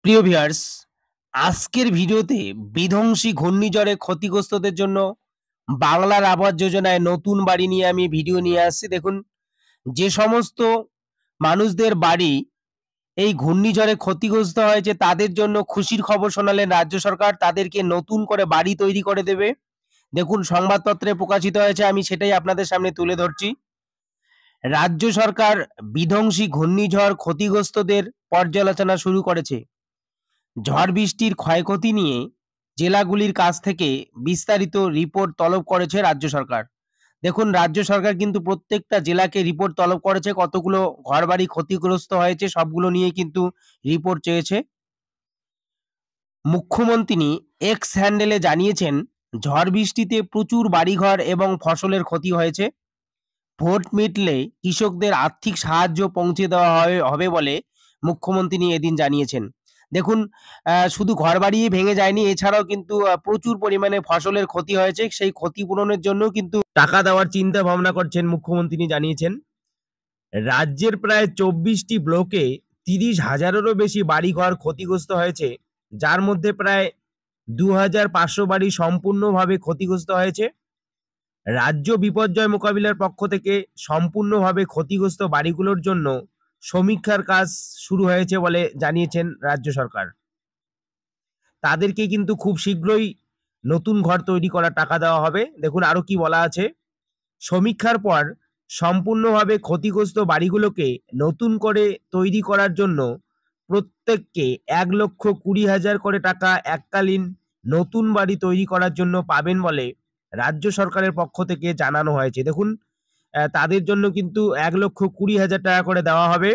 প্রিয় ভিউয়ার্স, আজকের ভিডিওতে বিধ্বংসী ঘূর্ণিঝড়ে ক্ষতিগ্রস্তদের জন্য বাংলার আবাস যোজনায় নতুন বাড়ি নিয়ে আমি ভিডিও নিয়ে আসছি। দেখুন, যে সমস্ত মানুষদের বাড়ি এই ঘূর্ণিঝড়ে ক্ষতিগ্রস্ত হয়েছে তাদের জন্য খুশির খবর শোনালেন রাজ্য সরকার। তাদেরকে নতুন করে বাড়ি তৈরি করে দেবে। দেখুন, সংবাদপত্রে প্রকাশিত হয়েছে, আমি সেটাই আপনাদের সামনে তুলে ধরছি। রাজ্য সরকার বিধ্বংসী ঘূর্ণিঝড় ক্ষতিগ্রস্তদের পর্যালোচনা শুরু করেছে। ঝড় বৃষ্টির ক্ষয়ক্ষতি নিয়ে জেলাগুলির কাছ থেকে বিস্তারিত রিপোর্ট তলব করেছে রাজ্য সরকার। দেখুন, রাজ্য সরকার কিন্তু প্রত্যেকটা জেলাকে রিপোর্ট তলব করেছে, কতগুলো ঘরবাড়ি ক্ষতিগ্রস্ত হয়েছে সবগুলো নিয়ে কিন্তু রিপোর্ট চেয়েছে। মুখ্যমন্ত্রী এক্স হ্যান্ডেলে জানিয়েছেন, ঝড় বৃষ্টিতে প্রচুর বাড়িঘর এবং ফসলের ক্ষতি হয়েছে। ভোট মিটলে কৃষকদের আর্থিক সাহায্য পৌঁছে দেওয়া হবে বলে মুখ্যমন্ত্রী এদিন জানিয়েছেন। দেখুন, শুধু ঘরবাড়িই ভেঙে যায়নি, এছাড়াও কিন্তু প্রচুর পরিমাণে ফসলের ক্ষতি হয়েছে। সেই ক্ষতিপূরণের জন্যও কিন্তু টাকা দেওয়ার চিন্তা ভাবনা করছেন মুখ্যমন্ত্রী জানিয়েছেন। রাজ্যের প্রায় ২৪টি ব্লকে ৩০,০০০-এরও বেশি বাড়িঘর ক্ষতিগ্রস্ত হয়েছে, যার মধ্যে প্রায় ২,৫০০ বাড়ি সম্পূর্ণভাবে ক্ষতিগ্রস্ত হয়েছে। রাজ্য বিপর্যয় মোকাবিলার পক্ষ থেকে সম্পূর্ণভাবে ক্ষতিগ্রস্ত বাড়িগুলোর জন্য সমীক্ষার কাজ শুরু হয়েছে বলে জানিয়েছেন রাজ্য সরকার। তাদেরকে কিন্তু খুব শীঘ্রই নতুন ঘর তৈরি করার টাকা দেওয়া হবে। দেখুন আরো কি বলা আছে, সমীক্ষার পর সম্পূর্ণভাবে ক্ষতিগ্রস্ত বাড়িগুলোকে নতুন করে তৈরি করার জন্য প্রত্যেককে ১,২০,০০০ করে টাকা এককালীন নতুন বাড়ি তৈরি করার জন্য পাবেন বলে রাজ্য সরকারের পক্ষ থেকে জানানো হয়েছে। দেখুন, তাদের জন্য কিন্তু ১,২০,০০০ টাকা করে দেওয়া হবে।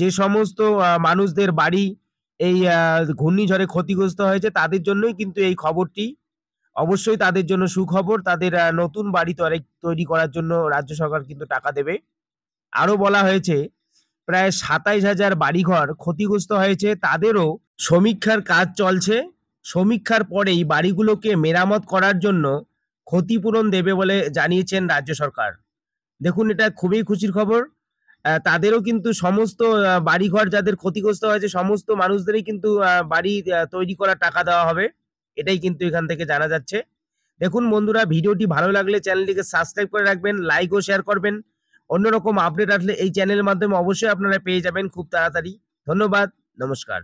যে সমস্ত মানুষদের বাড়ি এই ঘূর্ণিঝড়ে ক্ষতিগ্রস্ত হয়েছে তাদের জন্যই কিন্তু এই খবরটি। অবশ্যই তাদের জন্য সুখবর। তাদের নতুন বাড়ি তৈরি করার জন্য রাজ্য সরকার কিন্তু টাকা দেবে। আরো বলা হয়েছে, প্রায় ২৭,০০০ বাড়িঘর ক্ষতিগ্রস্ত হয়েছে, তাদেরও সমীক্ষার কাজ চলছে। সমীক্ষার পরেই বাড়িগুলোকে মেরামত করার জন্য ক্ষতিপূরণ দেবে বলে জানিয়েছেন রাজ্য সরকার। দেখুন, এটা খুবই খুশির খবর। তাদেরও কিন্তু সমস্ত বাড়িঘর যাদের ক্ষতিগ্রস্ত হয়েছে সমস্ত মানুষদেরই কিন্তু বাড়ি তৈরি করার টাকা দেওয়া হবে। এটাই কিন্তু এখান থেকে জানা যাচ্ছে। দেখুন বন্ধুরা, ভিডিওটি ভালো লাগলে চ্যানেলটিকে সাবস্ক্রাইব করে রাখবেন, লাইক ও শেয়ার করবেন। অন্যরকম আপডেট আসলে এই চ্যানেলের মাধ্যমে অবশ্যই আপনারা পেয়ে যাবেন খুব তাড়াতাড়ি। ধন্যবাদ, নমস্কার।